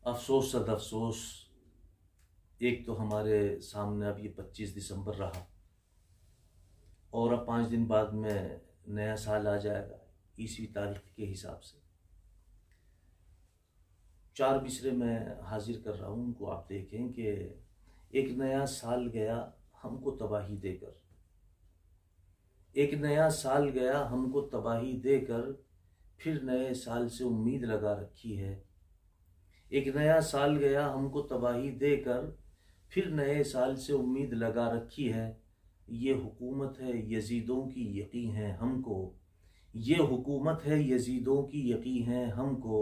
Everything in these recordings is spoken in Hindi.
अफसोस सद अफसोस, एक तो हमारे सामने अब ये 25 दिसंबर रहा और अब 5 दिन बाद में नया साल आ जाएगा ईसवी तारीख के हिसाब से। 4 मिसरे मैं हाजिर कर रहा हूँ, उनको आप देखें कि एक नया साल गया हमको तबाही देकर, एक नया साल गया हमको तबाही देकर, फिर नए साल से उम्मीद लगा रखी है। एक नया साल गया हमको तबाही देकर, फिर नए साल से उम्मीद लगा रखी है। ये हुकूमत है यजीदों की यकीन है हमको, ये हुकूमत है यजीदों की यकीन है हमको,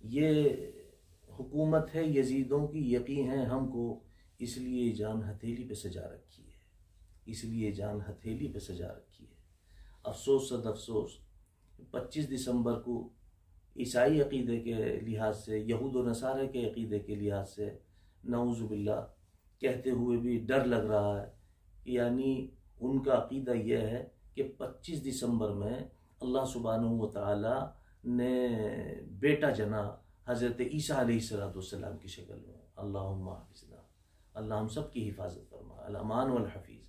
ये हुकूमत है यजीदों की यकीन है हमको, इसलिए जान हथेली पे सजा रखी है, इसलिए जान हथेली पे सजा रखी है। अफसोस सद अफसोस, 25 दिसंबर को ईसाई अक़ीदे के लिहाज से, यहूद व नसारा के अक़ीदे के लिहाज से नऊज़ुबिल्लाह कहते हुए भी डर लग रहा है। यानी उनका अक़ीदा यह है कि 25 दिसंबर में अल्लाह सुब्हानहू व तआला ने बेटा जना हज़रत ईसा अलैहिस्सलाम की शक्ल में। अल्लाहुम्मा हफ़िज़ना, अल्लाह हम सब की हिफाजत फरमा, अल अमान वल हफ़ीज़।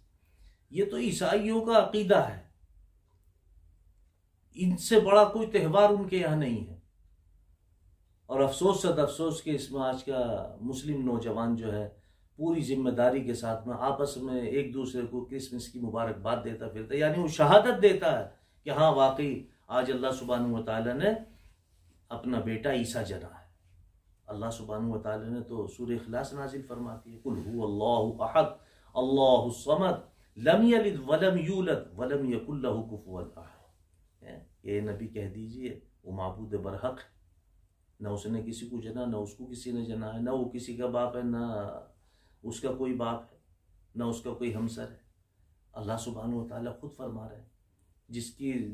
ये तो ईसाइयों का अक़ीदा है, इनसे बड़ा कोई त्यौहार उनके यहाँ नहीं है। और अफसोस सद अफसोस के इसमें आज का मुस्लिम नौजवान जो है पूरी जिम्मेदारी के साथ में आपस में एक दूसरे को क्रिसमस की मुबारकबाद देता फिरता, यानी वो शहादत देता है कि हाँ वाकई आज अल्लाह सुब्हानहू व तआला ने अपना बेटा ईसा जना है। अल्लाह सुब्हानहू व तआला ने तो सूरह इखलास नाजिल फरमाती है, कुल हुवल्लाहु अहद अल्लाहु समद लम यलिद वलम यूलद वलम यकुल लहू कुफुवन अहद। ये नबी कह दीजिए वो माबूद बरहक है, न उसने किसी को जना, न उसको किसी ने जना है, न वो किसी का बाप है, न उसका कोई बाप है, न उसका कोई हमसर है। अल्लाह सुब्हानहू व तआला खुद फरमा रहे हैं,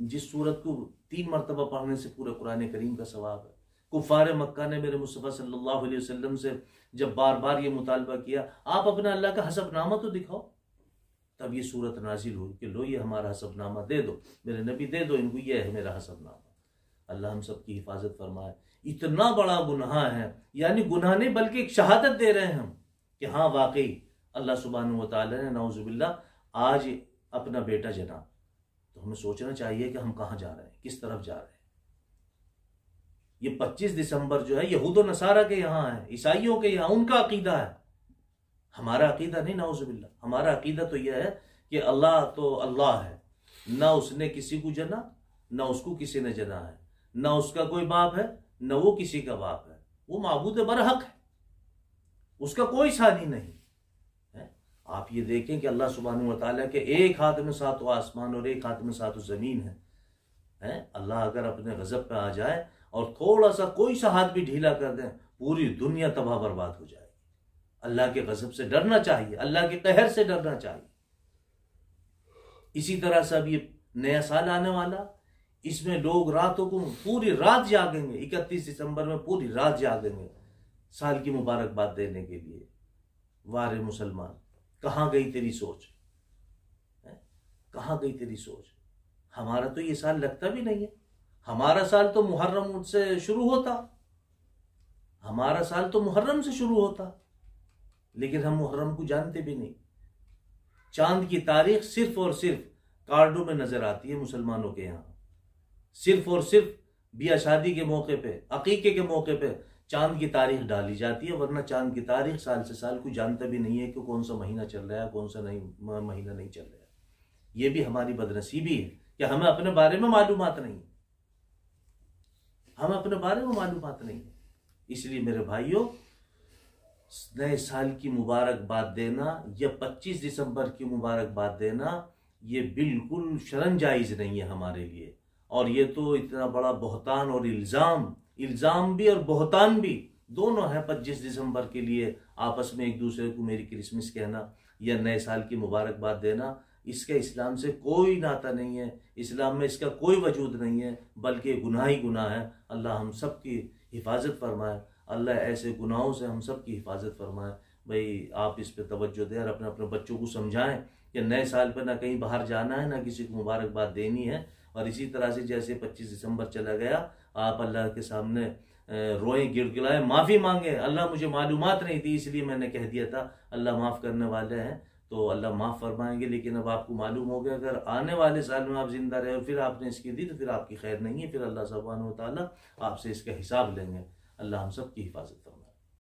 जिस सूरत को 3 मरतबा पढ़ने से पूरे कुरान करीम का सवाब है। कुफ़ार मक्का ने मेरे मुस्तफ़ा सल्लल्लाहु अलैहि वसल्लम से जब बार बार ये मुतालबा किया, आप अपना अल्लाह का हसबनामा तो दिखाओ, तब ये सूरत नाजिल हुई कि लो ये हमारा हसबनामा दे दो, मेरे नबी दे दो इनको, ये है मेरा हसबनामा। अल्लाह हम सब की हिफाजत फरमाए। इतना बड़ा गुनाह है, यानी गुनाह नहीं बल्कि एक शहादत दे रहे हैं हम कि हाँ वाकई अल्लाह सुब्हानहू व तआला ने नऊज़ुबिल्लाह आज अपना बेटा जना। तो हमें सोचना चाहिए कि हम कहाँ जा रहे हैं, किस तरफ जा रहे हैं। ये 25 दिसंबर जो है यहूद व नसारा के यहाँ है, ईसाइयों के यहाँ उनका अकीदा है, हमारा अकीदा नहीं। नऊज़ुबिल्लाह हमारा अकीदा तो यह है कि अल्लाह तो अल्लाह है, ना उसने किसी को जना, ना उसको किसी ने जना है, ना उसका कोई बाप है, न वो किसी का बाप है, वो माबूद बरहक है, उसका कोई सानी नहीं है। आप ये देखें कि अल्लाह सुब्हानहू व तआला के एक हाथ में 7 आसमान और एक हाथ में 7 ज़मीन है। अल्लाह अगर अपने गज़ब पे आ जाए और थोड़ा सा कोई सा हाथ भी ढीला कर दें, पूरी दुनिया तबाह बर्बाद हो जाएगी। अल्लाह के गज़ब से डरना चाहिए, अल्लाह के कहर से डरना चाहिए। इसी तरह से अब ये नया साल आने वाला, इसमें लोग रातों को पूरी रात जागेंगे, 31 दिसंबर में पूरी रात जागेंगे साल की मुबारकबाद देने के लिए। वारे मुसलमान, कहाँ गई तेरी सोच, कहाँ गई तेरी सोच। हमारा तो ये साल लगता भी नहीं है, हमारा साल तो मुहर्रम से शुरू होता, हमारा साल तो मुहर्रम से शुरू होता, लेकिन हम मुहर्रम को जानते भी नहीं। चांद की तारीख सिर्फ और सिर्फ कार्डों में नजर आती है मुसलमानों के यहाँ, सिर्फ और सिर्फ बिया शादी के मौके पे, अकीके के मौके पे चांद की तारीख डाली जाती है, वरना चांद की तारीख साल से साल कोई जानता भी नहीं है कि कौन सा महीना चल रहा है, कौन सा नहीं महीना नहीं चल रहा है। ये भी हमारी बदनसीबी है कि हमें अपने बारे में मालूमात नहीं, हमें अपने बारे में मालूमात नहीं है। इसलिए मेरे भाइयों, नए साल की मुबारकबाद देना या 25 दिसंबर की मुबारकबाद देना ये बिल्कुल शरन जायज़ नहीं है हमारे लिए। और ये तो इतना बड़ा बहतान और इल्ज़ाम भी और बहतान भी दोनों है 25 दिसंबर के लिए आपस में एक दूसरे को मेरी क्रिसमस कहना या नए साल की मुबारकबाद देना। इसका इस्लाम से कोई नाता नहीं है, इस्लाम में इसका कोई वजूद नहीं है, बल्कि गुनाह ही गुनाह है। अल्लाह हम सब की हिफाजत फरमाए, अल्लाह ऐसे गुनाहों से हम सब की हिफाजत फरमाए। भाई आप इस पे तवज्जो दें और अपने अपने बच्चों को समझाएं कि नए साल पर ना कहीं बाहर जाना है, ना किसी को मुबारकबाद देनी है। और इसी तरह से जैसे 25 दिसंबर चला गया, आप अल्लाह के सामने रोएं गिड़गिड़ाएं, माफ़ी मांगे, अल्लाह मुझे मालूमात नहीं थी इसलिए मैंने कह दिया था, अल्लाह माफ़ करने वाले हैं, तो अल्लाह माफ़ फरमाएंगे। लेकिन अब आपको मालूम हो गया, अगर आने वाले साल में आप जिंदा रहे और फिर आपने इसकी दी तो फिर आपकी खैर नहीं है, फिर अल्लाह सुब्हानहू व तआला आपसे इसका हिसाब लेंगे। अल्लाह हम सब की हिफाजत फरमाए।